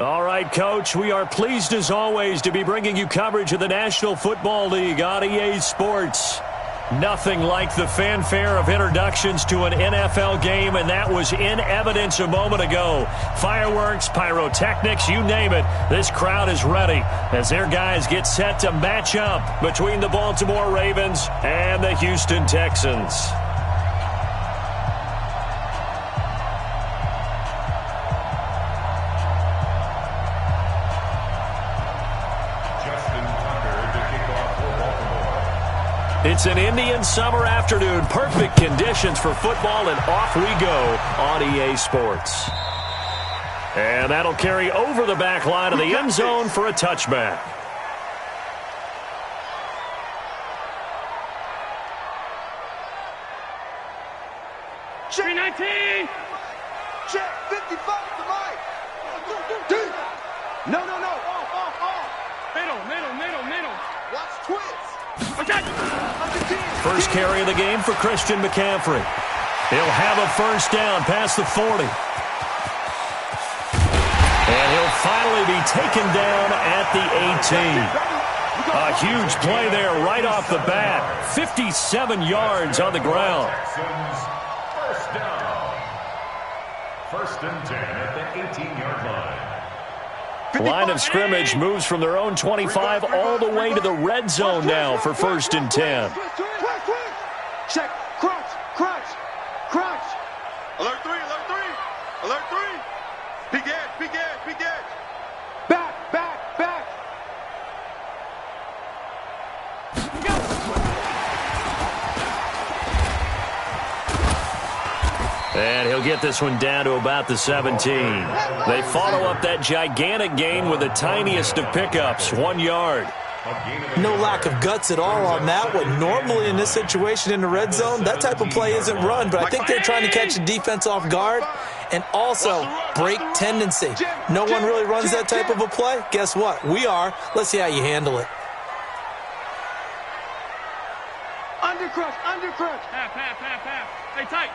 All right, Coach, we are pleased as always to be bringing you coverage of the National Football League on EA Sports. Nothing like the fanfare of introductions to an NFL game, and that was in evidence a moment ago. Fireworks, pyrotechnics, you name it. This crowd is ready as their guys get set to match up between the Baltimore Ravens and the Houston Texans. It's an Indian summer afternoon. Perfect conditions for football, and off we go on EA Sports. And that'll carry over the back line of the end zone for a touchback. Check 19. Check 55 to Mike. No. Middle. Watch twist. Okay. First carry of the game for Christian McCaffrey. He'll have a first down past the 40. And he'll finally be taken down at the 18. A huge play there right off the bat. 57 yards on the ground. First down. First and 10 at the 18-yard line. Line of scrimmage moves from their own 25 all the way to the red zone now for first and 10. Check. Crunch. Alert 3. Big edge. Back. And he'll get this one down to about the 17. They follow up that gigantic gain with the tiniest of pickups, 1 yard. No lack of guts at all on that one. Normally in this situation in the red zone, that type of play isn't run, but I think they're trying to catch the defense off guard and also break tendency. No one really runs that type of a play. Guess what? We are. Let's see how you handle it. Undercrush. Half. Hey, tight.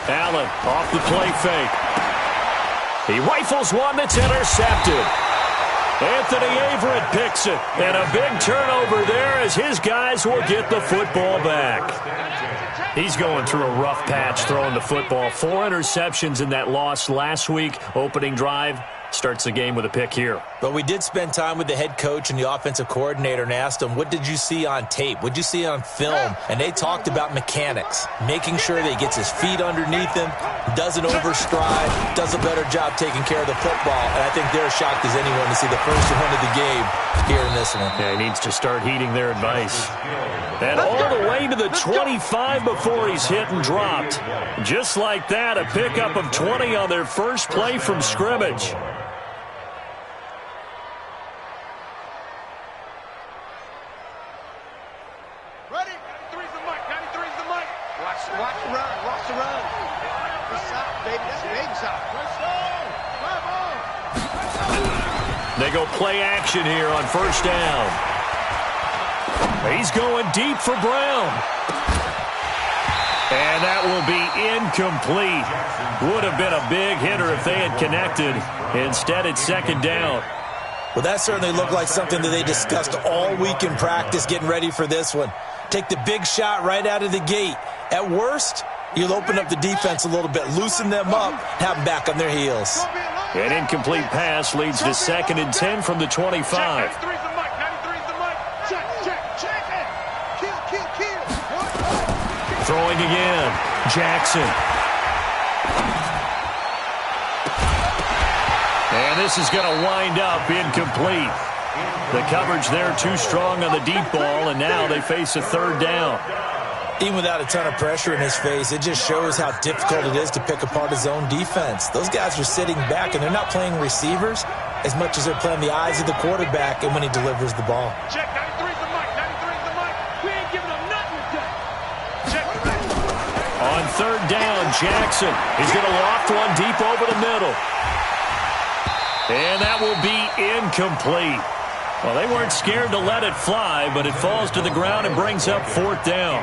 Allen off the play fake. He rifles one that's intercepted. Anthony Averett picks it. And a big turnover there as his guys will get the football back. He's going through a rough patch throwing the football. 4 interceptions in that loss last week. Opening drive. Starts the game with a pick here. But we did spend time with the head coach and the offensive coordinator and asked them, what did you see on tape? What did you see on film? And they talked about mechanics, making sure that he gets his feet underneath him, doesn't overstride, does a better job taking care of the football. And I think they're shocked as anyone to see the first win of the game here in this one. Yeah, he needs to start heeding their advice. And all the way to the 25 before he's hit and dropped. Just like that, a pickup of 20 on their first play from scrimmage. Watch the run. This side, baby. That's baby side. They go play action here on first down. He's going deep for Brown. And that will be incomplete. Would have been a big hitter if they had connected. Instead, it's second down. Well, that certainly looked like something that they discussed all week in practice getting ready for this one. Take the big shot right out of the gate. At worst, you'll open up the defense a little bit, loosen them up, have them back on their heels. An incomplete pass leads to second and 10 from the 25. Throwing again. Jackson. And this is going to wind up incomplete. The coverage there too strong on the deep ball, and now they face a third down. Even without a ton of pressure in his face, it just shows how difficult it is to pick apart his own defense. Those guys are sitting back, and they're not playing receivers as much as they're playing the eyes of the quarterback and when he delivers the ball. Check, 93's the mic. We ain't giving them nothing today. Check. On third down, Jackson is going to loft one deep over the middle. And that will be incomplete. Well, they weren't scared to let it fly, but it falls to the ground and brings up 4th down.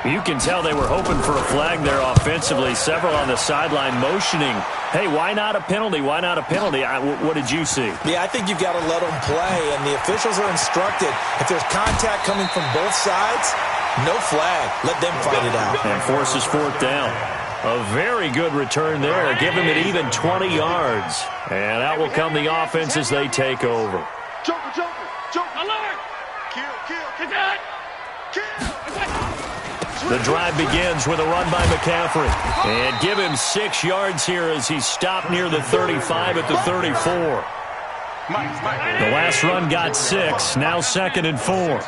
You can tell they were hoping for a flag there offensively. Several on the sideline motioning, hey, why not a penalty? Why not a penalty? What did you see? Yeah, I think you've got to let them play, and the officials are instructed. If there's contact coming from both sides, no flag. Let them fight it out. And forces 4th down. A very good return there. Give him an even 20 yards. And out will come the offense as they take over. Joker. Alert! Kill. The drive begins with a run by McCaffrey. And give him 6 yards here as he's stopped near the 35 at the 34. The last run got 6. Now 2nd and 4. Brings up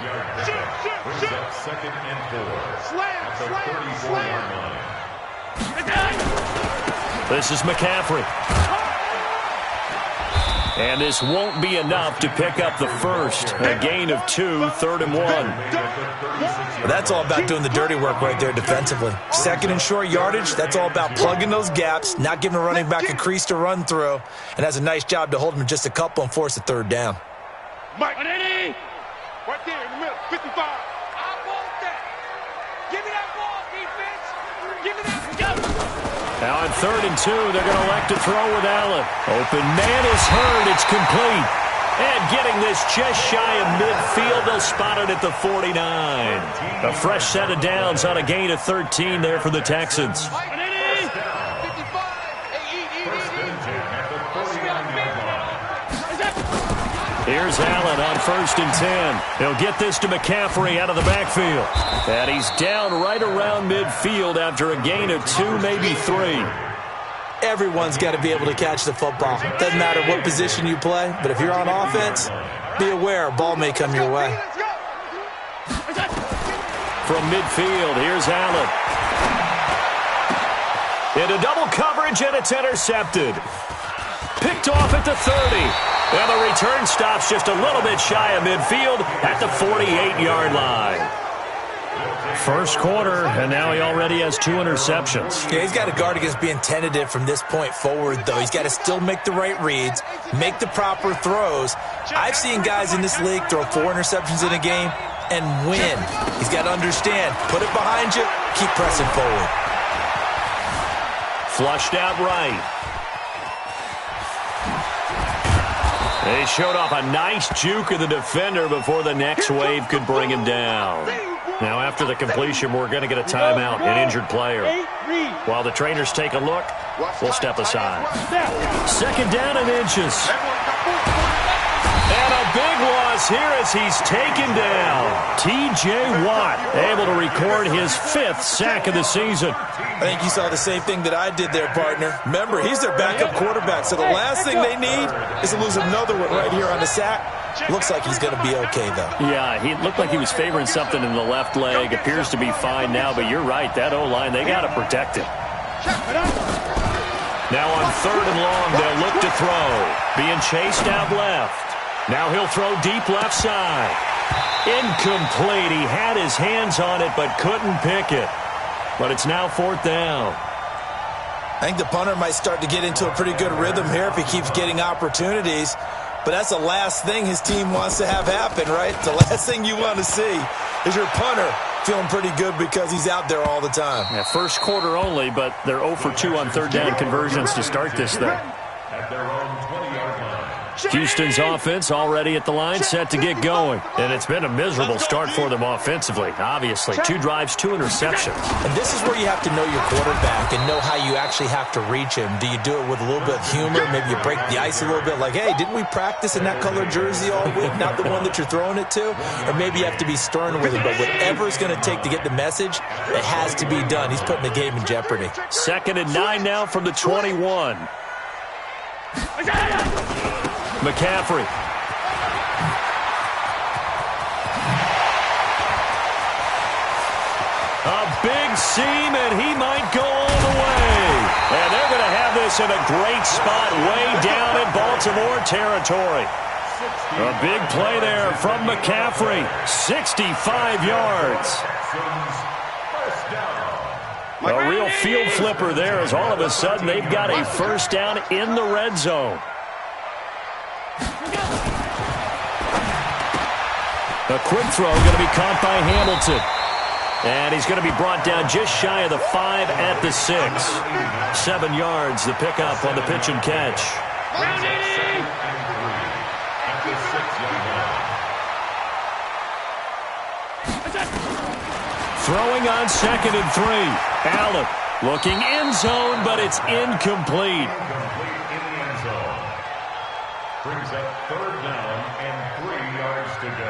2nd and 4. At the 34-yard line. This is McCaffrey. And this won't be enough to pick up the first. A gain of 2, 3rd and 1. Well, that's all about doing the dirty work right there defensively. 2nd and short yardage, that's all about plugging those gaps, not giving a running back a crease to run through, and has a nice job to hold him just a couple and force a 3rd down. Mike, right there in the middle, 55. I want that. Give me that ball, defense. Give me that. Go. Now on 3rd and 2, they're going to elect to throw with Allen. Open man is heard. It's complete. And getting this just shy of midfield, they'll spot it at the 49. A fresh set of downs on a gain of 13 there for the Texans. Here's Allen on 1st and 10. He'll get this to McCaffrey out of the backfield. And he's down right around midfield after a gain of 2, maybe 3. Everyone's got to be able to catch the football. Doesn't matter what position you play, but if you're on offense, be aware a ball may come your way. From midfield, here's Allen. Into double coverage, and it's intercepted. Picked off at the 30. And the return stops just a little bit shy of midfield at the 48-yard line. First quarter, and now he already has 2 interceptions. Yeah, he's got to guard against being tentative from this point forward, though. He's got to still make the right reads, make the proper throws. I've seen guys in this league throw 4 interceptions in a game and win. He's got to understand, put it behind you, keep pressing forward. Flushed out right. They showed off a nice juke of the defender before the next wave could bring him down. Now, after the completion, we're going to get a timeout, an injured player. While the trainers take a look, we'll step aside. 2nd down and inches. And a big loss here as he's taken down. T.J. Watt able to record his 5th sack of the season. I think you saw the same thing that I did there, partner. Remember, he's their backup quarterback, so the last thing they need is to lose another one right here on the sack. Looks like he's going to be okay, though. Yeah, he looked like he was favoring something in the left leg. Appears to be fine now, but you're right. That O-line, they got to protect him. Now on 3rd and long, they'll look to throw. Being chased out left. Now he'll throw deep left side. Incomplete. He had his hands on it, but couldn't pick it. But it's now 4th down. I think the punter might start to get into a pretty good rhythm here if he keeps getting opportunities. But that's the last thing his team wants to have happen, right? The last thing you want to see is your punter feeling pretty good because he's out there all the time. Yeah, first quarter only, but they're 0 for 2 on 3rd down conversions to start this thing. At their own 20-yard line. Houston's offense already at the line, set to get going. And it's been a miserable start for them offensively, obviously. 2 drives, 2 interceptions. And this is where you have to know your quarterback and know how you actually have to reach him. Do you do it with a little bit of humor? Maybe you break the ice a little bit, like, hey, didn't we practice in that colored jersey all week, not the one that you're throwing it to? Or maybe you have to be stern with him. But whatever it's going to take to get the message, it has to be done. He's putting the game in jeopardy. 2nd and 9 now from the 21. McCaffrey. A big seam, and he might go all the way. And they're going to have this in a great spot way down in Baltimore territory. A big play there from McCaffrey. 65 yards. A real field flipper there as all of a sudden they've got a first down in the red zone. A quick throw going to be caught by Hamilton. And he's going to be brought down just shy of the 5 at the 6. 7 yards, the pickup on the pitch and catch. Throwing on 2nd and 3. Allen looking end zone, but it's incomplete. In the end zone. Brings up 3rd down and 3 yards to go.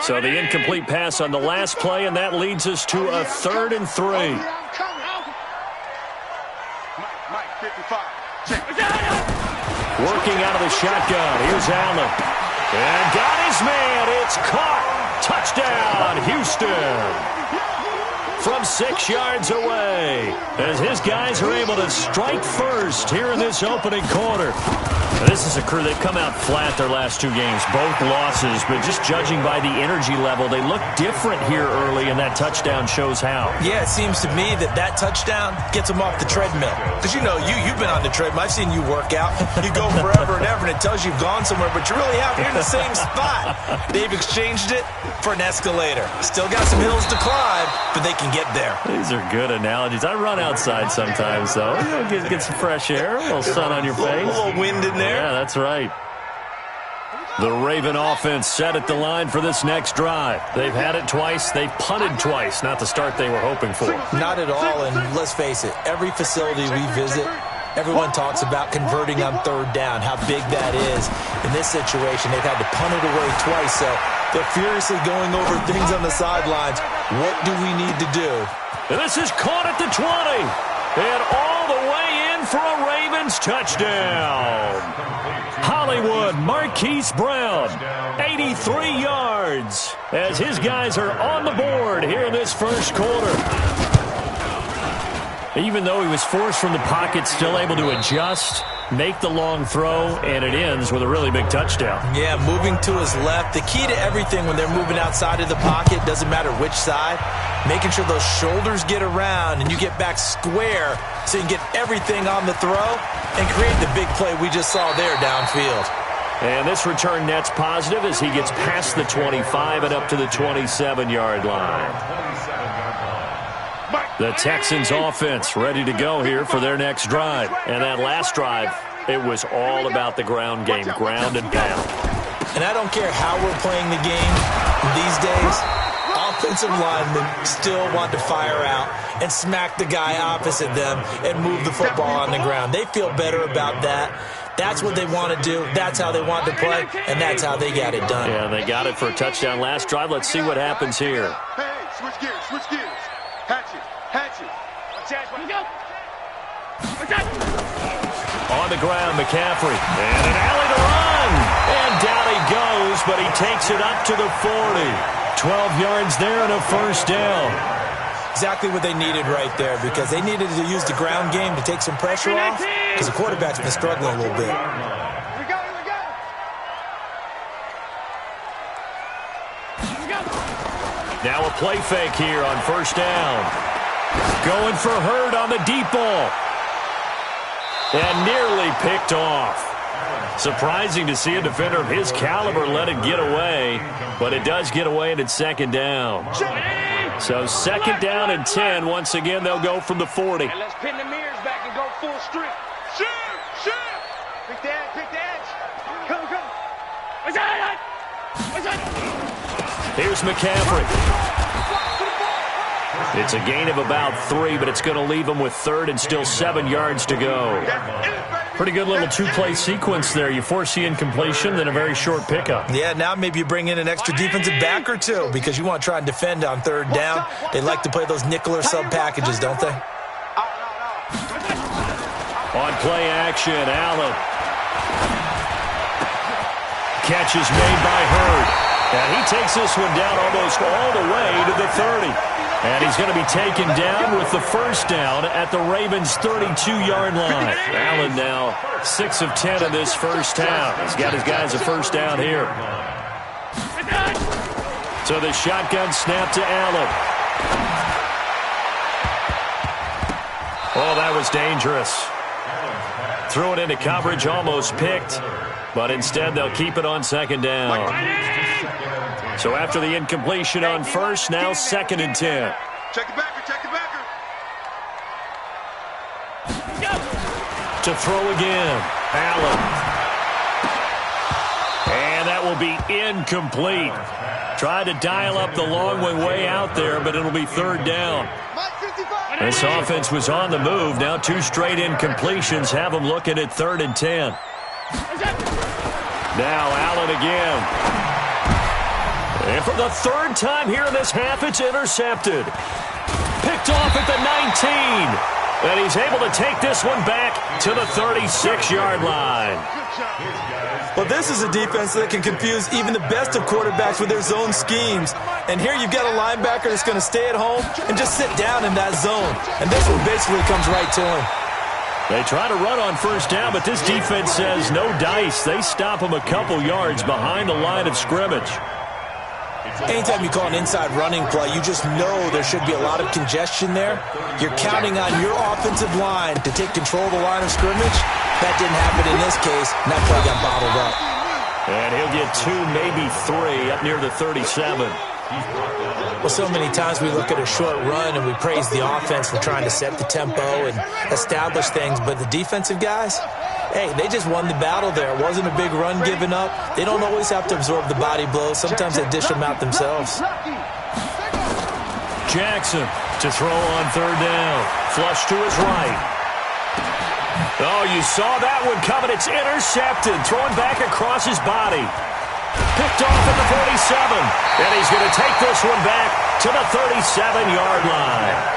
So the incomplete pass on the last play, and that leads us to a 3rd and 3. Mike, 55. Working out of the shotgun. Here's Allen. And got his man. It's caught. Touchdown, Houston. From 6 yards away, as his guys are able to strike first here in this opening quarter. This is a crew, they've come out flat their last 2 games, both losses, but just judging by the energy level, they look different here early, and that touchdown shows how. Yeah, it seems to me that touchdown gets them off the treadmill. Because, you know, you've been on the treadmill. I've seen you work out. You go forever and ever, and it tells you you've gone somewhere, but you really haven't. You're in the same spot. They've exchanged it for an escalator. Still got some hills to climb, but they can get there. These are good analogies. I run outside sometimes, though. You know, get some fresh air, a little sun on your face. A little wind in there. Yeah, that's right. The Raven offense set at the line for this next drive. They've had it twice. They've punted twice. Not the start they were hoping for. Not at all, and let's face it, every facility we visit, everyone talks about converting on 3rd down, how big that is. In this situation, they've had to punt it away twice, so they're furiously going over things on the sidelines. What do we need to do? And this is caught at the 20. And all the way in for a Ravens touchdown. Hollywood Marquise Brown, 83 yards, as his guys are on the board here in this first quarter. Even though he was forced from the pocket, still able to adjust, make the long throw, and it ends with a really big touchdown. Yeah, moving to his left. The key to everything when they're moving outside of the pocket, doesn't matter which side, making sure those shoulders get around and you get back square so you can get everything on the throw and create the big play we just saw there downfield. And this return net's positive as he gets past the 25 and up to the 27-yard line. The Texans offense ready to go here for their next drive. And that last drive, it was all about the ground game, ground and pound. And I don't care how we're playing the game these days, offensive linemen still want to fire out and smack the guy opposite them and move the football on the ground. They feel better about that. That's what they want to do. That's how they want to play, and that's how they got it done. Yeah, they got it for a touchdown last drive. Let's see what happens here. Hey, switch gears. Hatchet. On the ground, McCaffrey. And an alley to run. And down he goes, but he takes it up to the 40. 12 yards there and a first down. Exactly what they needed right there, because they needed to use the ground game to take some pressure off, because the quarterback's been struggling a little bit. Now a play fake here on first down. Going for Hurd on the deep ball. And nearly picked off. Surprising to see a defender of his caliber let it get away, but it does get away and it's second down. So second down and 10. Once again, they'll go from the 40. And let's pin the mirrors back and go full strength. Shoot! Pick the edge. Come. Here's McCaffrey. It's a gain of about 3, but it's going to leave him with third and still 7 yards to go. Pretty good little two-play sequence there. You force the incompletion, then a very short pickup. Yeah, now maybe you bring in an extra defensive back or two because you want to try and defend on third down. They like to play those nickel or sub packages, don't they? On play action, Allen. Catch is made by Hurd. And he takes this one down almost all the way to the 30. And he's going to be taken down with the first down at the Ravens' 32-yard line. Allen now 6 of 10 in this first half. He's got his guys a first down here. So the shotgun snap to Allen. Oh, that was dangerous. Threw it into coverage, almost picked, but instead they'll keep it on second down. So after the incompletion on first, now 2nd and 10. Check the backer, check the backer. To throw again, Allen. And that will be incomplete. Tried to dial up the long way out there, but it'll be 3rd down. This offense was on the move. Now 2 straight incompletions have them looking at 3rd and 10. Now Allen again. And for the 3rd time here in this half, it's intercepted. Picked off at the 19. And he's able to take this one back to the 36-yard line. Well, this is a defense that can confuse even the best of quarterbacks with their zone schemes. And here you've got a linebacker that's going to stay at home and just sit down in that zone. And this one basically comes right to him. They try to run on 1st down, but this defense says no dice. They stop him a couple yards behind the line of scrimmage. Anytime you call an inside running play, you just know there should be a lot of congestion there. You're counting on your offensive line to take control of the line of scrimmage. That didn't happen in this case, and that play got bottled up. And he'll get 2, maybe 3 up near the 37. Well, so many times we look at a short run and we praise the offense for trying to set the tempo and establish things, but the defensive guys, hey, they just won the battle there. It wasn't a big run given up. They don't always have to absorb the body blows. Sometimes they dish them out themselves. Jackson to throw on 3rd down. Flush to his right. Oh, you saw that one coming. It's intercepted. Thrown back across his body. Picked off at the 47. And he's going to take this one back to the 37-yard line.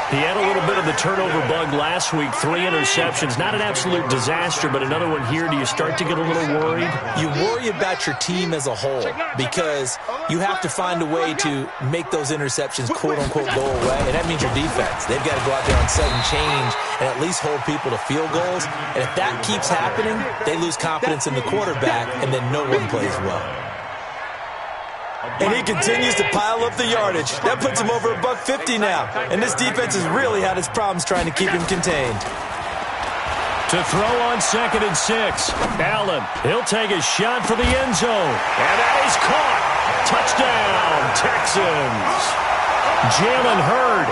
He had a little bit of the turnover bug last week, 3 interceptions. Not an absolute disaster, but another one here. Do you start to get a little worried? You worry about your team as a whole because you have to find a way to make those interceptions, quote-unquote, go away, and that means your defense. They've got to go out there on set and change and at least hold people to field goals. And if that keeps happening, they lose confidence in the quarterback, and then no one plays well. And he continues to pile up the yardage. That puts him over $150 now. And this defense has really had its problems trying to keep him contained. To throw on 2nd and 6. Allen, he'll take a shot for the end zone. And that is caught. Touchdown, Texans. Jalen Hurd,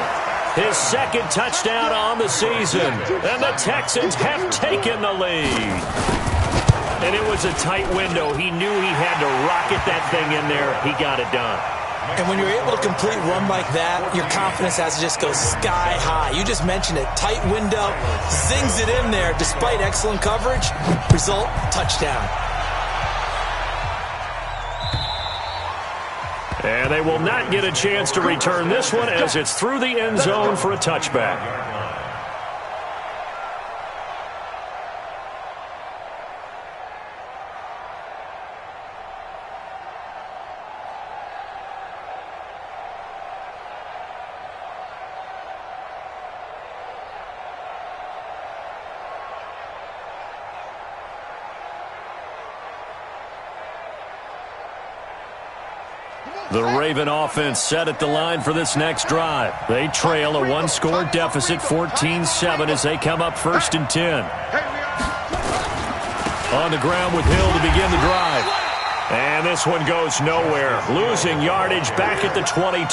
his 2nd touchdown on the season. And the Texans have taken the lead. And it was a tight window. He knew he had to rocket that thing in there. He got it done. And when you're able to complete a run like that, your confidence has to just go sky high. You just mentioned it. Tight window, zings it in there despite excellent coverage. Result, touchdown. And they will not get a chance to return this one as it's through the end zone for a touchback. The Raven offense set at the line for this next drive. They trail a 1-score deficit, 14-7, as they come up 1st and 10. On the ground with Hill to begin the drive. And this one goes nowhere. Losing yardage back at the 22.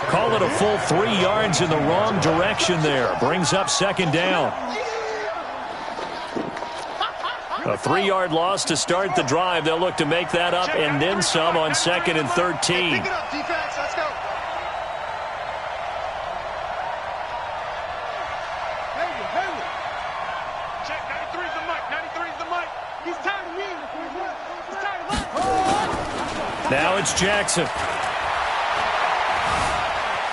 Call it a full 3 yards in the wrong direction there. Brings up 2nd down. A 3-yard loss to start the drive. They'll look to make that up and then some on 2nd and 13. Pick it up, defense. Let's go. Check, 93's the mic. 93's the mic. He's tired of me. He's tired of us. Now it's Jackson.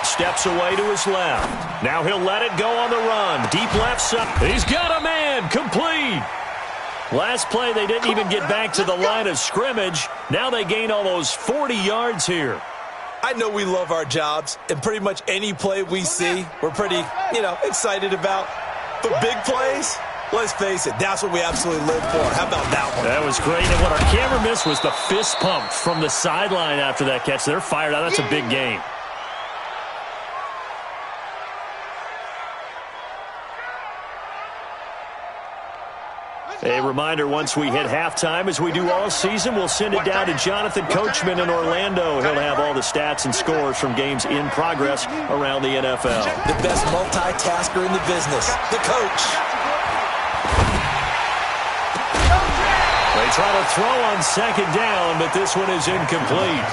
Steps away to his left. Now he'll let it go on the run. Deep left side. He's got a man. Complete. Last play, they didn't even get back to the line of scrimmage. Now they gain almost 40 yards here. I know we love our jobs, and pretty much any play we see, we're pretty, excited about. But big plays, let's face it, that's what we absolutely live for. How about that one? That was great, and what our camera missed was the fist pump from the sideline after that catch. They're fired out. That's a big game. A reminder, once we hit halftime, as we do all season, we'll send it down to Jonathan Coachman in Orlando. He'll have all the stats and scores from games in progress around the NFL. The best multitasker in the business, the coach. They try to throw on second down, but this one is incomplete.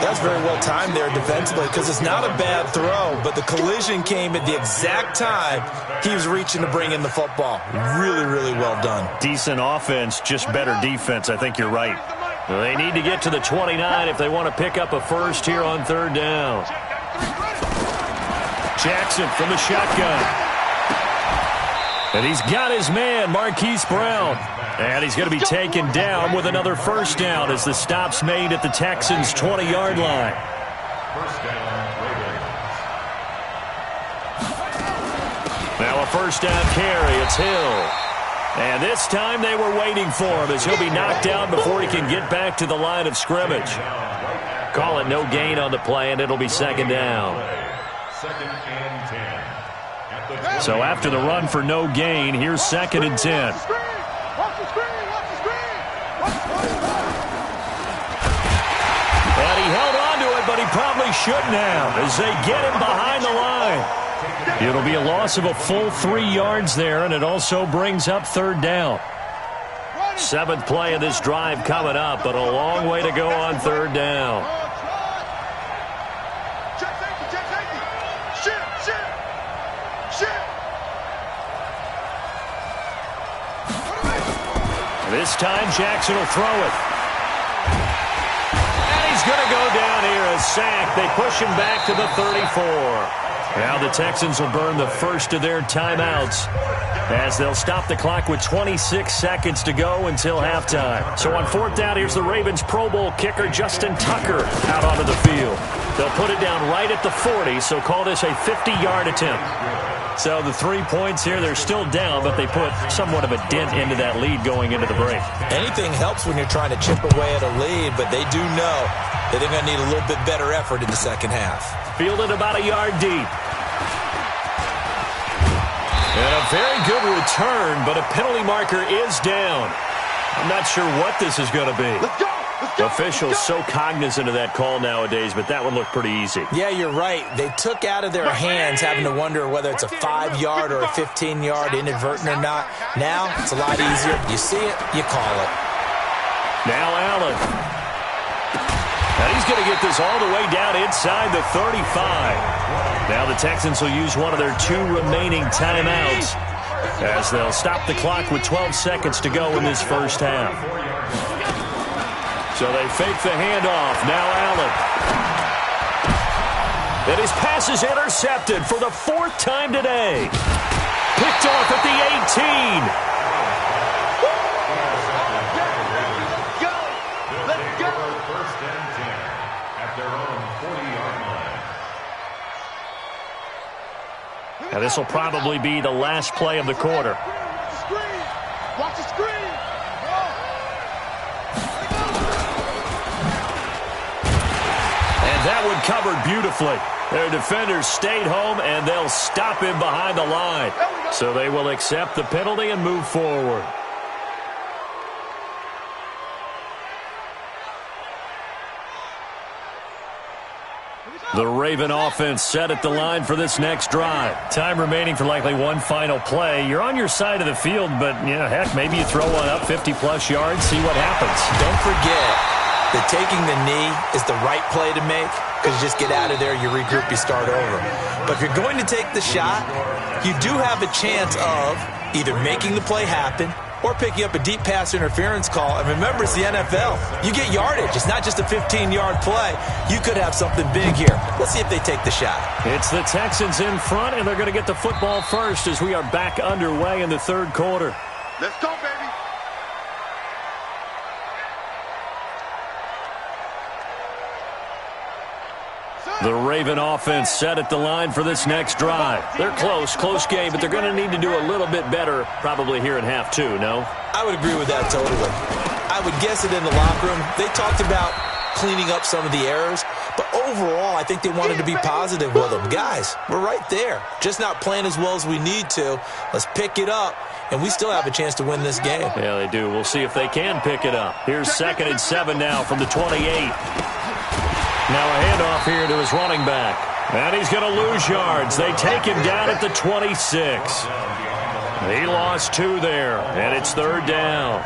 That's very well timed there defensively because it's not a bad throw, but the collision came at the exact time he was reaching to bring in the football. Really, really well done. Decent offense, just better defense. I think you're right. They need to get to the 29 if they want to pick up a first here on third down. Jackson from the shotgun. And he's got his man, Marquise Brown. And he's going to be taken down with another first down as the stop's made at the Texans' 20-yard line. First down, Ravens. Now a first down carry. It's Hill. And this time they were waiting for him as he'll be knocked down before he can get back to the line of scrimmage. Call it no gain on the play, and it'll be second down. Second and 10. So after the run for no gain, here's second and 10. And he held on to it, but he probably shouldn't have as they get him behind the line. It'll be a loss of a full 3 yards there, and it also brings up third down. 7th play of this drive coming up, but a long way to go on third down. This time Jackson will throw it. And he's going to go down here, a sack. They push him back to the 34. Now the Texans will burn the first of their timeouts as they'll stop the clock with 26 seconds to go until halftime. So on fourth down, here's the Ravens Pro Bowl kicker Justin Tucker out onto the field. They'll put it down right at the 40, so call this a 50-yard attempt. So the 3 points here, they're still down, but they put somewhat of a dent into that lead going into the break. Anything helps when you're trying to chip away at a lead, but they do know that they're going to need a little bit better effort in the second half. Fielded about a yard deep. And a very good return, but a penalty marker is down. I'm not sure what this is going to be. Let's go! Officials so cognizant of that call nowadays, but that one looked pretty easy. Yeah, you're right. They took out of their hands having to wonder whether it's a 5-yard or a 15-yard inadvertent or not. Now, it's a lot easier. You see it, you call it. Now Allen. And he's going to get this all the way down inside the 35. Now the Texans will use one of their 2 remaining timeouts as they'll stop the clock with 12 seconds to go in this first half. So they fake the handoff. Now Allen. And his pass is intercepted for the 4th time today. Picked off at the 18. Let's go! First and 10 at their own 40-yard line. Now this will probably be the last play of the quarter. Watch the screen! That one covered beautifully. Their defenders stayed home, and they'll stop him behind the line. So they will accept the penalty and move forward. The Raven offense set at the line for this next drive. Time remaining for likely one final play. You're on your side of the field, but, heck, maybe you throw one up 50-plus yards, see what happens. Don't forget that taking the knee is the right play to make because you just get out of there, you regroup, you start over. But if you're going to take the shot, you do have a chance of either making the play happen or picking up a deep pass interference call. And remember, it's the NFL. You get yardage. It's not just a 15-yard play. You could have something big here. Let's see if they take the shot. It's the Texans in front, and they're going to get the football first as we are back underway in the third quarter. Let's go, baby! The Raven offense set at the line for this next drive. They're close game, but they're going to need to do a little bit better probably here in half 2, no? I would agree with that totally. I would guess it in the locker room. They talked about cleaning up some of the errors, but overall, I think they wanted to be positive with them. Guys, we're right there. Just not playing as well as we need to. Let's pick it up and we still have a chance to win this game. Yeah, they do. We'll see if they can pick it up. Here's 2nd and 7 now from the 28. Now a handoff here to his running back. And he's going to lose yards. They take him down at the 26. He lost 2 there, and it's 3rd down.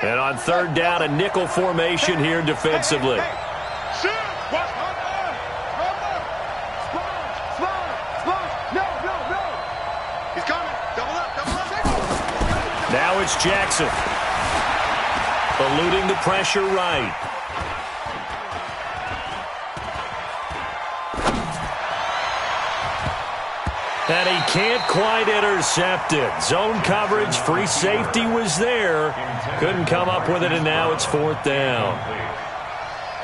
And on 3rd down, a nickel formation here defensively. Now it's Jackson. Eluding the pressure right. And he can't quite intercept it. Zone coverage, free safety was there. Couldn't come up with it, and now it's 4th down.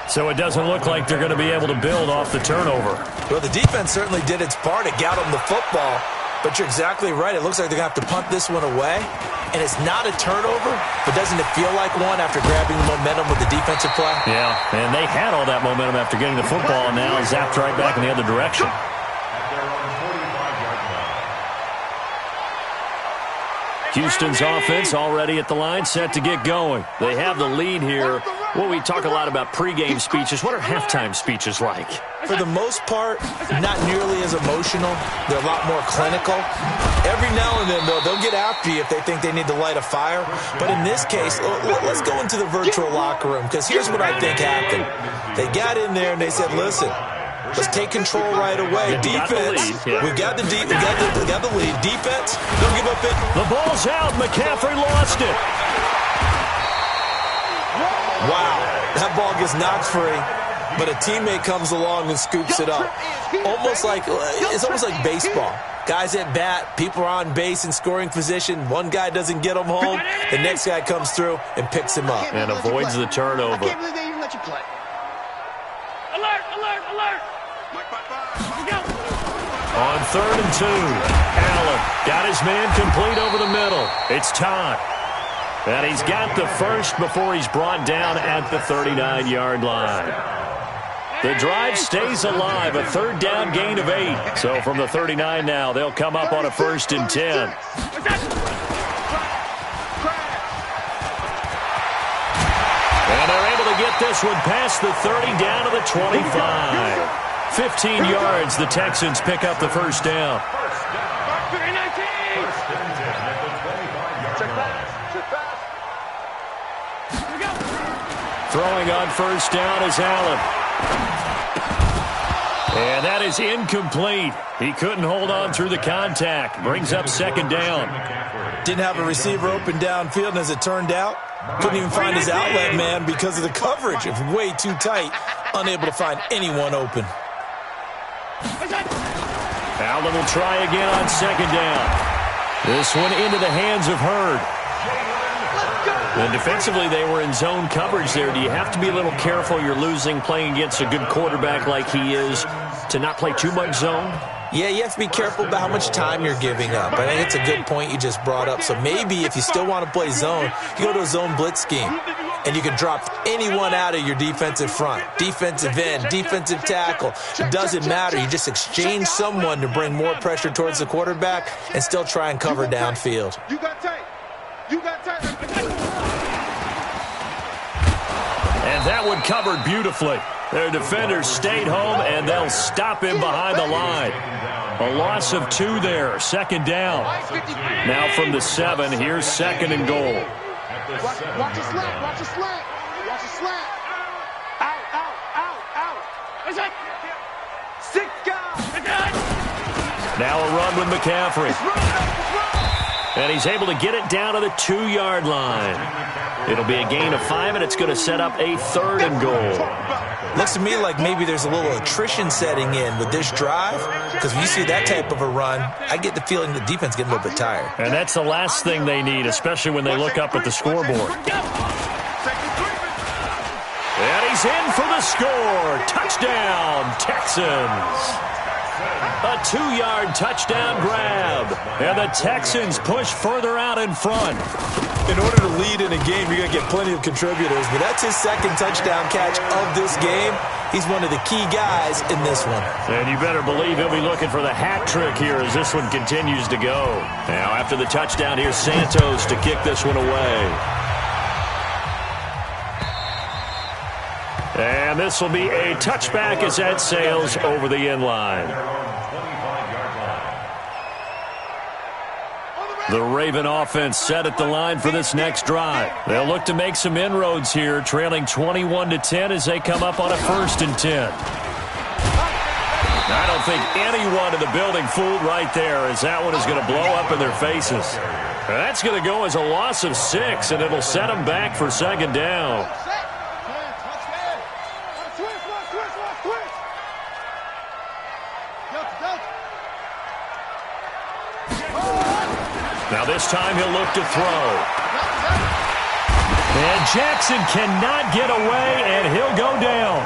So it doesn't look like they're going to be able to build off the turnover. Well, the defense certainly did its part. It got them the football. But you're exactly right. It looks like they're going to have to punt this one away. And it's not a turnover, but doesn't it feel like one after grabbing the momentum with the defensive play? Yeah, and they had all that momentum after getting the football, and now zapped right back in the other direction. Houston's offense already at the line, set to get going. They have the lead here. Well, we talk a lot about pregame speeches. What are halftime speeches like? For the most part, not nearly as emotional. They're a lot more clinical. Every now and then, though, they'll get after you if they think they need to light a fire. But in this case, let's go into the virtual locker room, because here's what I think happened. They got in there and they said, listen, let's take control right away. Defense, we've got the lead. Defense, don't give up it. The ball's out. McCaffrey lost it. Wow, that ball gets knocked free, but a teammate comes along and scoops it up. It's almost like baseball. Guys at bat, people are on base in scoring position. One guy doesn't get him home. The next guy comes through and picks him up. And avoids the turnover. I can't believe they even let you play. Alert, alert, alert. On 3rd and 2, Allen got his man complete over the middle. It's Todd. And he's got the first before he's brought down at the 39-yard line. The drive stays alive, a 3rd down gain of 8. So from the 39 now, they'll come up on a 1st and 10. And they're able to get this one past the 30 down to the 25. 15 yards, the Texans pick up the 1st down. Throwing on 1st down is Allen. And that is incomplete. He couldn't hold on through the contact. Brings up 2nd down. Didn't have a receiver open downfield, and as it turned out, couldn't even find his outlet man because of the coverage. It was way too tight, unable to find anyone open. Allen will try again on 2nd down. This one into the hands of Hurd. And defensively, they were in zone coverage there. Do you have to be a little careful? You're losing playing against a good quarterback like he is to not play too much zone? Yeah, you have to be careful about how much time you're giving up. I think it's a good point you just brought up. So maybe if you still want to play zone, you go to a zone blitz scheme. And you can drop anyone out of your defensive front. Defensive end, defensive tackle. It doesn't matter. You just exchange someone to bring more pressure towards the quarterback and still try and cover downfield. You got tight. You got tight. And that one covered beautifully. Their defenders stayed home, and they'll stop him behind the line. A loss of 2 there, 2nd down. Now from the 7, here's 2nd and goal. Watch your slant. Watch your slant. Watch your slant. Out. Is it? 6 guys. Now a run with McCaffrey. And he's able to get it down to the 2-yard line. It'll be a gain of 5, and it's going to set up a 3rd and goal. Looks to me like maybe there's a little attrition setting in with this drive, because when you see that type of a run, I get the feeling the defense getting a little bit tired. And that's the last thing they need, especially when they look up at the scoreboard. And he's in for the score. Touchdown, Texans. A 2-yard touchdown grab. And the Texans push further out in front. In order to lead in a game, you're going to get plenty of contributors, but that's his second touchdown catch of this game. He's one of the key guys in this one. And you better believe he'll be looking for the hat trick here as this one continues to go. Now, after the touchdown, here's Santos to kick this one away. And this will be a touchback as that sails over the end line. The Raven offense set at the line for this next drive. They'll look to make some inroads here, trailing 21-10 as they come up on a 1st and 10. I don't think anyone in the building fooled right there, as that one is going to blow up in their faces. That's going to go as a loss of 6, and it'll set them back for 2nd down. Now this time he'll look to throw. And Jackson cannot get away, and he'll go down.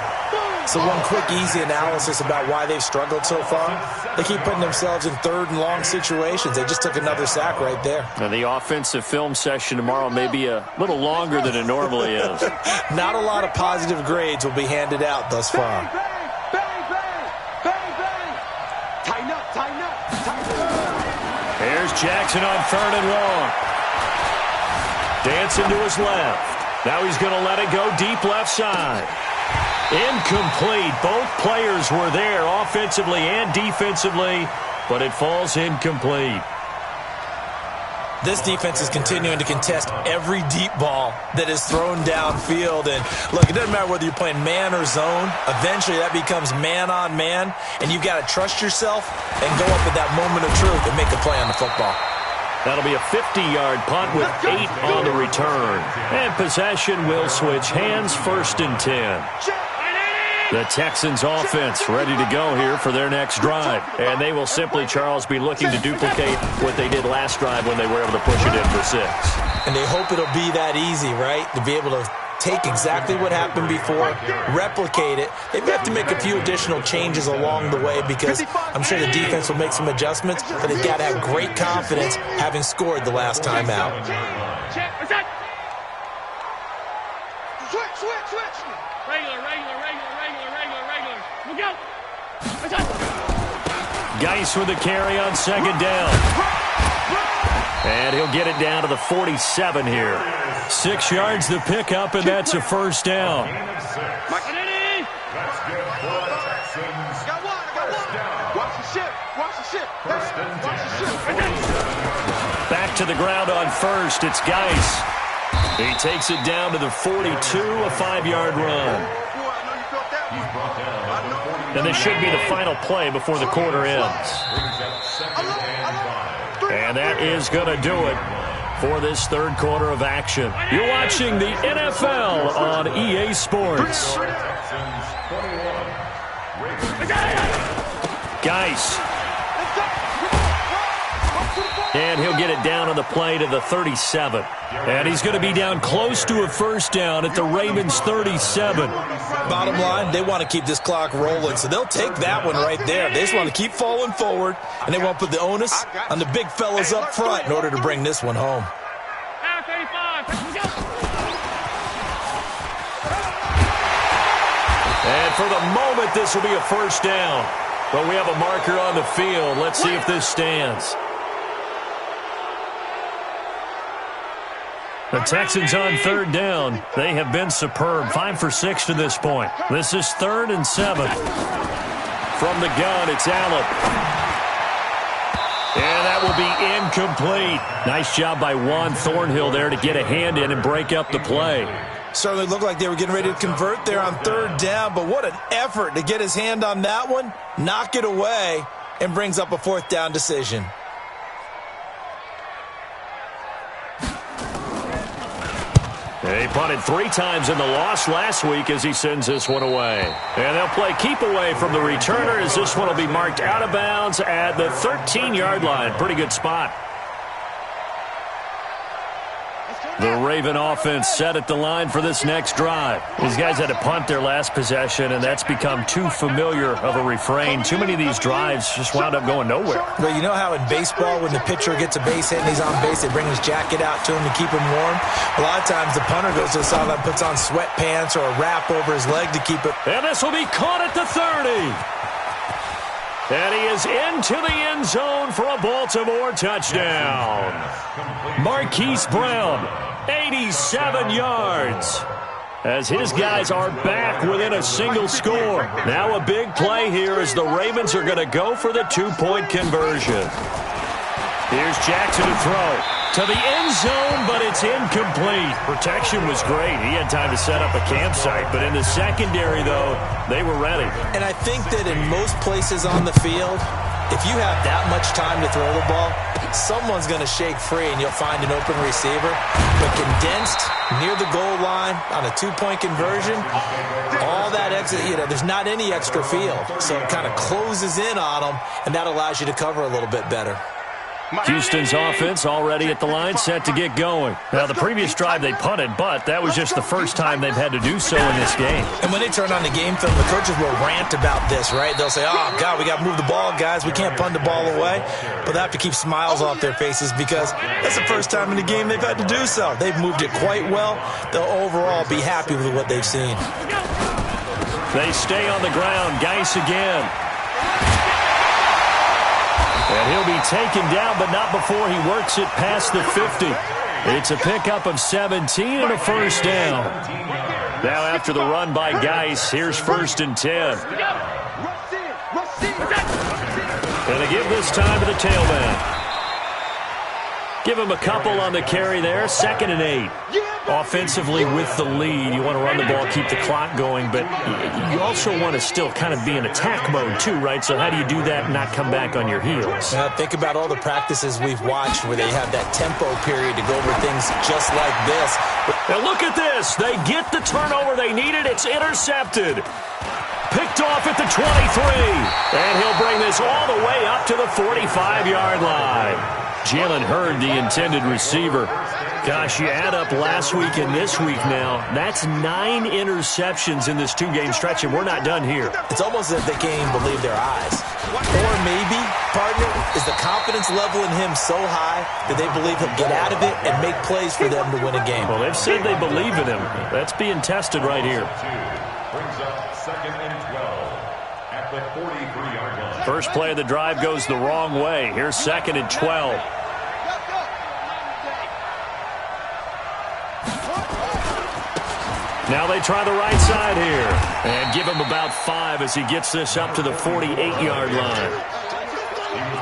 So one quick, easy analysis about why they've struggled so far. They keep putting themselves in 3rd and long situations. They just took another sack right there. Now the offensive film session tomorrow may be a little longer than it normally is. Not a lot of positive grades will be handed out thus far. Here's Jackson on 3rd and long. Dancing to his left. Now he's going to let it go deep left side. Incomplete. Both players were there offensively and defensively, but it falls incomplete. This defense is continuing to contest every deep ball that is thrown downfield. And look, it doesn't matter whether you're playing man or zone. Eventually that becomes man on man, and you've got to trust yourself and go up at that moment of truth and make a play on the football. That'll be a 50-yard punt with 8 on the return. And possession will switch hands, 1st and 10. The Texans offense ready to go here for their next drive. And they will simply, Charles, be looking to duplicate what they did last drive when they were able to push it in for 6. And they hope it'll be that easy, right? To be able to take exactly what happened before, replicate it. They may have to make a few additional changes along the way because I'm sure the defense will make some adjustments, but they've got to have great confidence having scored the last time out. Switch. Regular. Look out. Geis with the carry on 2nd down. And he'll get it down to the 47 here. 6 yards the pickup, and that's a 1st down. Watch the ship. Back to the ground on 1st. It's Geis. He takes it down to the 42, a 5-yard run. And this should be the final play before the quarter ends. And that is going to do it for this 3rd quarter of action. You're watching the NFL on EA Sports. Geis. And he'll get it down on the play to the 37. And he's going to be down close to a 1st down at the Ravens' 37. Bottom line, they want to keep this clock rolling, so they'll take that one right there. They just want to keep falling forward, and they won't put the onus on the big fellas up front in order to bring this one home. And for the moment, this will be a 1st down. But we have a marker on the field. Let's see if this stands. The Texans on 3rd down. They have been superb. 5 for 6 to this point. This is 3rd and 7. From the gun, it's Allen. And that will be incomplete. Nice job by Juan Thornhill there to get a hand in and break up the play. Certainly looked like they were getting ready to convert there on 3rd down, but what an effort to get his hand on that one, knock it away, and brings up a 4th down decision. He punted 3 times in the loss last week as he sends this one away. And they'll play keep away from the returner as this one will be marked out of bounds at the 13-yard line. Pretty good spot. Let's go. The Raven offense set at the line for this next drive. These guys had to punt their last possession, and that's become too familiar of a refrain. Too many of these drives just wound up going nowhere. Well, you know how in baseball, when the pitcher gets a base hit and he's on base, they bring his jacket out to him to keep him warm? A lot of times the punter goes to the sideline, puts on sweatpants or a wrap over his leg to keep it. And this will be caught at the 30. And he is into the end zone for a Baltimore touchdown. Marquise Brown, 87 yards. As his guys are back within a single score. Now a big play here as the Ravens are going to go for the two-point conversion. Here's Jackson to throw. To the end zone, but it's incomplete. Protection was great. He had time to set up a campsite. But in the secondary, though, they were ready. And I think that in most places on the field, if you have that much time to throw the ball, someone's going to shake free and you'll find an open receiver. But condensed near the goal line on a two-point conversion, all that extra, there's not any extra field. So it kind of closes in on them, and that allows you to cover a little bit better. Houston's offense already at the line, set to get going. Now, the previous drive they punted, but that was just the first time they've had to do so in this game. And when they turn on the game film, the coaches will rant about this, right? They'll say, oh, God, we got to move the ball, guys. We can't punt the ball away. But they have to keep smiles off their faces because that's the first time in the game they've had to do so. They've moved it quite well. They'll overall be happy with what they've seen. They stay on the ground. Geis again. And he'll be taken down, but not before he works it past the 50. It's a pickup of 17 and a first down. Now after the run by Geis, here's 1st and 10. Going to give this time to the tailback. Give him a couple on the carry there. 2nd and 8. Offensively with the lead, you want to run the ball, keep the clock going, but you also want to still kind of be in attack mode too, right? So how do you do that and not come back on your heels? Think about all the practices we've watched where they have that tempo period to go over things just like this. Now look at this. They get the turnover they needed. It's intercepted. Picked off at the 23. And he'll bring this all the way up to the 45-yard line. Jalen Hurd, the intended receiver. Gosh, you add up last week and this week now, that's 9 interceptions in this two-game stretch, and we're not done here. It's almost as if they can't even believe their eyes. Or maybe, partner, is the confidence level in him so high that they believe he'll get out of it and make plays for them to win a game. Well, they've said they believe in him. That's being tested right here. Brings up 2nd and 12 at the 43-yard line. First play of the drive goes the wrong way. Here's 2nd and 12. Now they try the right side here. And give him about 5 as he gets this up to the 48-yard line.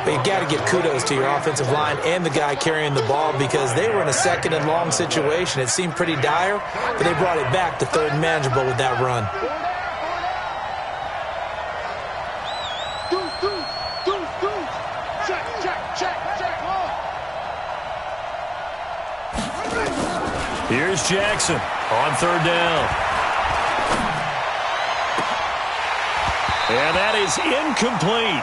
You got to give kudos to your offensive line and the guy carrying the ball because they were in a 2nd and long situation. It seemed pretty dire, but they brought it back to 3rd and manageable with that run. Here's Jackson on 3rd down. And that is incomplete.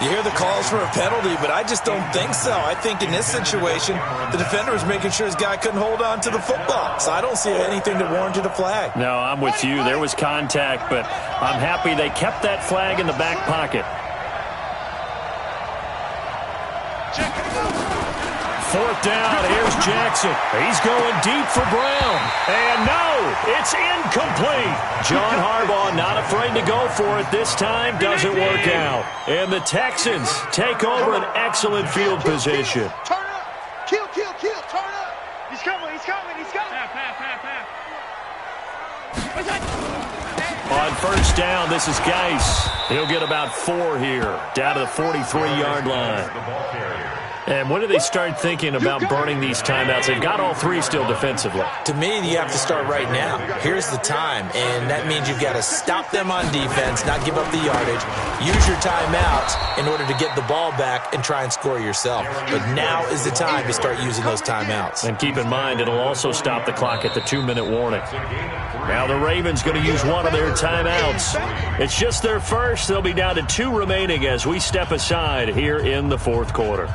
You hear the calls for a penalty, but I just don't think so. I think in this situation, the defender was making sure his guy couldn't hold on to the football. So I don't see anything that warranted a flag. No, I'm with you. There was contact, but I'm happy they kept that flag in the back pocket. 4th down, here's Jackson. He's going deep for Brown. And no, it's incomplete. John Harbaugh not afraid to go for it this time. Doesn't work out. And the Texans take over an excellent field position. Turn up. Kill. Turn up. He's coming. On 1st down, this is Geis. He'll get about 4 here, down to the 43-yard line. And when do they start thinking about burning these timeouts? They've got all 3 still defensively. To me, you have to start right now. Here's the time, and that means you've got to stop them on defense, not give up the yardage, use your timeouts in order to get the ball back and try and score yourself. But now is the time to start using those timeouts. And keep in mind, it'll also stop the clock at the 2-minute warning. Now the Ravens going to use one of their timeouts. It's just their first. They'll be down to 2 remaining as we step aside here in the 4th quarter.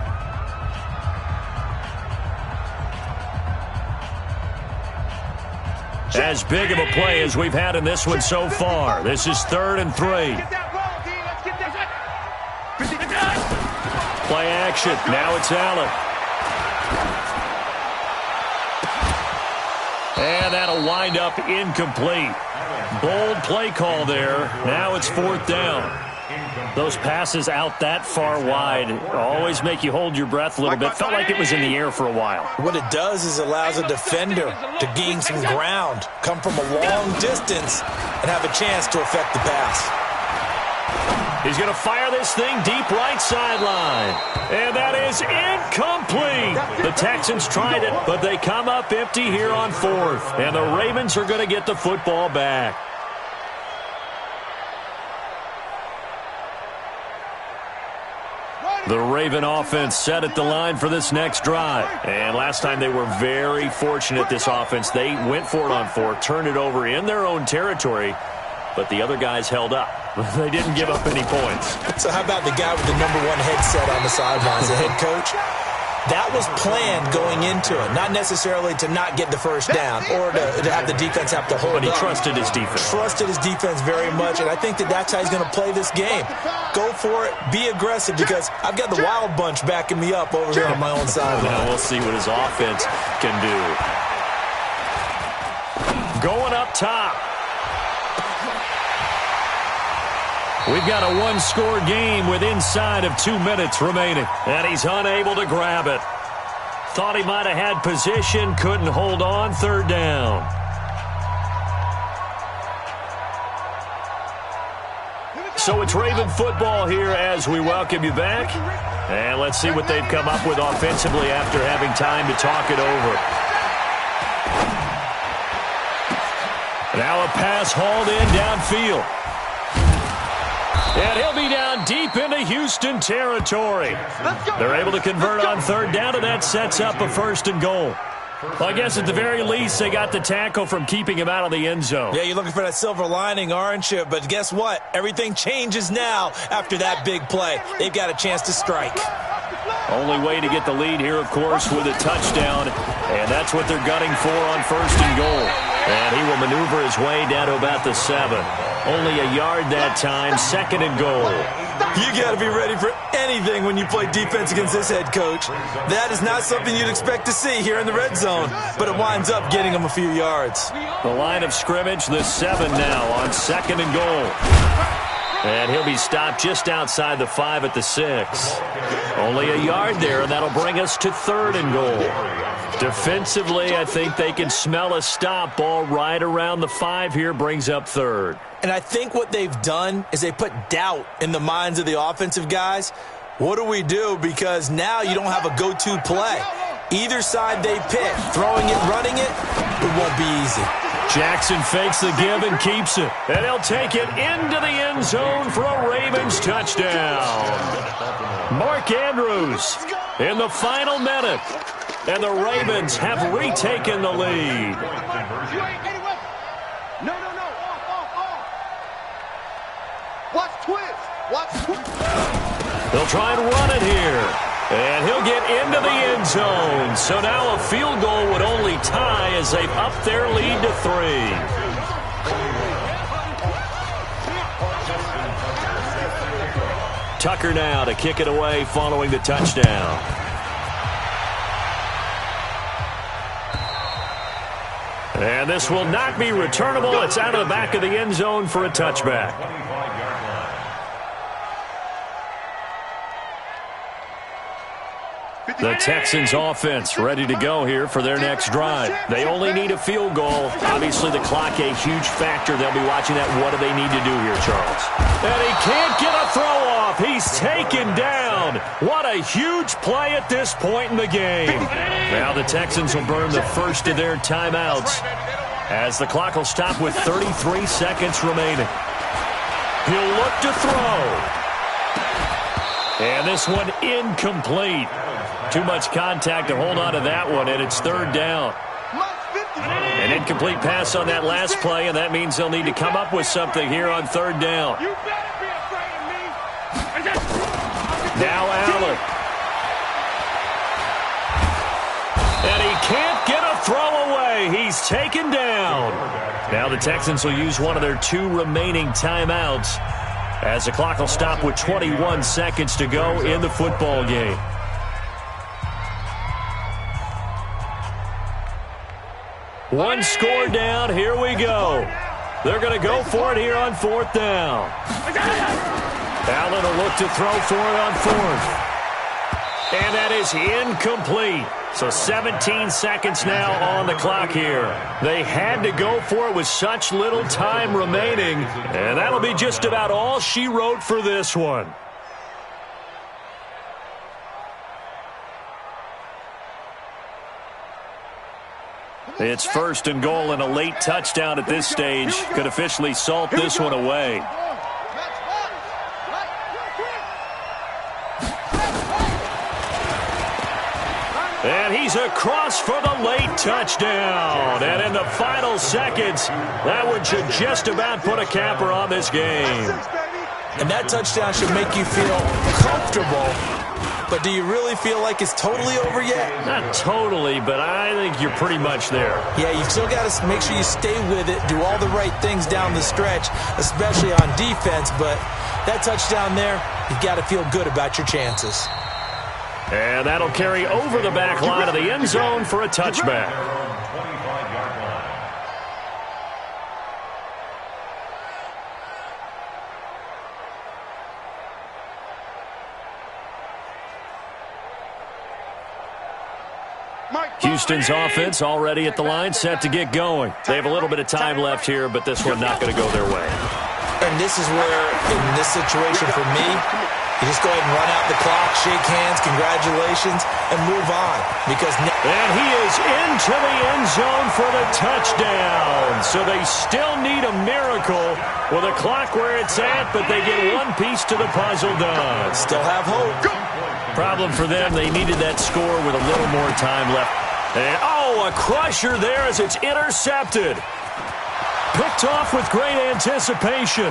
as big of a play as we've had in this one so far. This is 3rd and 3. Play action. Now it's Allen. And that'll wind up incomplete. Bold play call there. Now it's 4th down. Those passes out that far wide always make you hold your breath a little bit. Felt like it was in the air for a while. What it does is allows a defender to gain some ground, come from a long distance, and have a chance to affect the pass. He's going to fire this thing deep right sideline. And that is incomplete. The Texans tried it, but they come up empty here on 4th. And the Ravens are going to get the football back. The Raven offense set at the line for this next drive. And last time they were very fortunate, this offense. They went for it on 4th, turned it over in their own territory, but the other guys held up. They didn't give up any points. So how about the guy with the #1 headset on the sidelines, the head coach? That was planned going into it, not necessarily to not get the first down or to have the defense have to hold But he up. trusted his defense. Trusted his defense very much, and I think that's how he's going to play this game. Go for it, be aggressive, because I've got the wild bunch backing me up over here on my own sideline. We'll see what his offense can do. Going up top. We've got a one-score game with inside of 2 minutes remaining. And he's unable to grab it. Thought he might have had position, couldn't hold on, 3rd down. So it's Raven football here as we welcome you back. And let's see what they've come up with offensively after having time to talk it over. Now a pass hauled in downfield. And he'll be down deep into Houston territory. They're able to convert on 3rd down, and that sets up a 1st and goal. Well, I guess at the very least, they got the tackle from keeping him out of the end zone. Yeah, you're looking for that silver lining, aren't you? But guess what? Everything changes now after that big play. They've got a chance to strike. Only way to get the lead here, of course, with a touchdown. And that's what they're gunning for on 1st and goal. And he will maneuver his way down to about the 7. Only a yard that time, 2nd and goal. You got to be ready for anything when you play defense against this head coach. That is not something you'd expect to see here in the red zone, but it winds up getting him a few yards. The line of scrimmage, the 7 now on 2nd and goal. And he'll be stopped just outside the 5 at the 6. Only a yard there, and that'll bring us to 3rd and goal. Defensively, I think they can smell a stop ball right around the 5 here, brings up 3rd. And I think what they've done is they put doubt in the minds of the offensive guys. What do we do? Because now you don't have a go-to play. Either side they pick, throwing it, running it, it won't be easy. Jackson fakes the give and keeps it. And he'll take it into the end zone for a Ravens touchdown. Mark Andrews in the final minute. And the Ravens have retaken the lead. No. Off. Watch twist. They'll try and run it here. And he'll get into the end zone. So now a field goal would only tie as they've upped their lead to 3. Tucker now to kick it away following the touchdown. And this will not be returnable. It's out of the back of the end zone for a touchback. The Texans offense ready to go here for their next drive. They only need a field goal. Obviously, the clock a huge factor. They'll be watching that. What do they need to do here, Charles? And he can't get a throw off. He's taken down. What a huge play at this point in the game. Now the Texans will burn the first of their timeouts as the clock will stop with 33 seconds remaining. He'll look to throw. And this one incomplete. Too much contact to hold on to that one, and it's 3rd down. An incomplete pass on that last play, and that means they'll need to come up with something here on 3rd down. Now Allen. And he can't get a throw away he's taken down. Now the Texans will use one of their 2 remaining timeouts as the clock will stop with 21 seconds to go in the football game. One score down. Here we go. They're going to go for it here on 4th down. Allen will look to throw for it on 4th. And that is incomplete. So 17 seconds now on the clock here. They had to go for it with such little time remaining. And that'll be just about all she wrote for this one. It's 1st and goal, and a late touchdown at this stage could officially salt this one away. And he's across for the late touchdown. And in the final seconds, that one should just about put a capper on this game. And that touchdown should make you feel comfortable. But do you really feel like it's totally over yet? Not totally, but I think you're pretty much there. Yeah, you've still got to make sure you stay with it, do all the right things down the stretch, especially on defense. But that touchdown there, you've got to feel good about your chances. And that'll carry over the back line of the end zone for a touchback. Houston's offense already at the line, set to get going. They have a little bit of time left here, but this one not going to go their way. And this is where, in this situation for me, you just go ahead and run out the clock, shake hands, congratulations, and move on. And he is into the end zone for the touchdown. So they still need a miracle with a clock where it's at, but they get one piece to the puzzle done. Still have hope. Problem for them, they needed that score with a little more time left. And, a crusher there as it's intercepted. Picked off with great anticipation.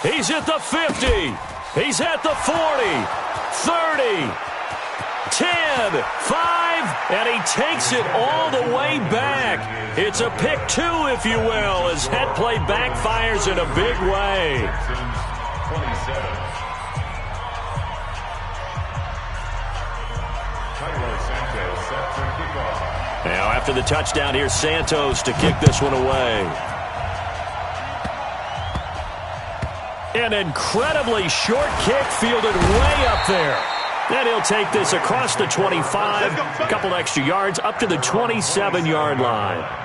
He's at the 50. He's at the 40. 30. 10. 5. And he takes it all the way back. It's a pick 2, if you will, as that play backfires in a big way. 27. Now, after the touchdown, here's Santos to kick this one away. An incredibly short kick fielded way up there. And he'll take this across the 25, a couple extra yards, up to the 27-yard line.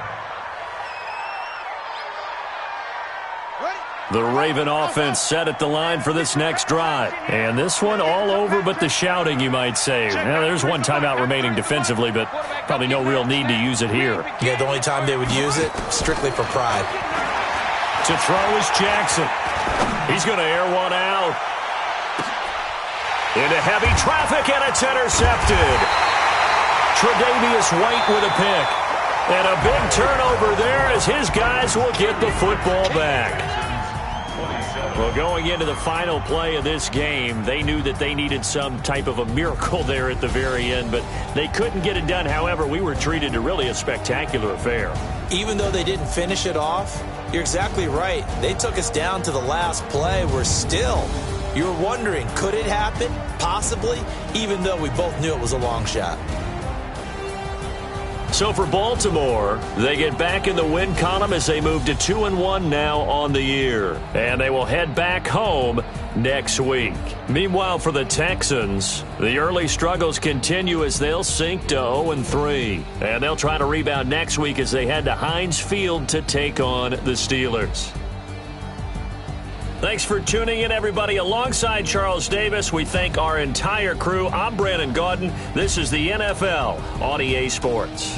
The Raven offense set at the line for this next drive. And this one all over but the shouting, you might say. Now, there's one timeout remaining defensively, but probably no real need to use it here. Yeah, the only time they would use it, strictly for pride. To throw is Jackson. He's going to air one out. Into heavy traffic, and it's intercepted. Tre'Davious White with a pick. And a big turnover there as his guys will get the football back. Well, going into the final play of this game, they knew that they needed some type of a miracle there at the very end, but they couldn't get it done. However, we were treated to really a spectacular affair. Even though they didn't finish it off, you're exactly right. They took us down to the last play. We're still, you were wondering, could it happen? Possibly, even though we both knew it was a long shot. So for Baltimore, they get back in the win column as they move to 2-1 now on the year. And they will head back home next week. Meanwhile, for the Texans, the early struggles continue as they'll sink to 0-3. And they'll try to rebound next week as they head to Heinz Field to take on the Steelers. Thanks for tuning in, everybody. Alongside Charles Davis, we thank our entire crew. I'm Brandon Gaudin. This is the NFL on EA Sports.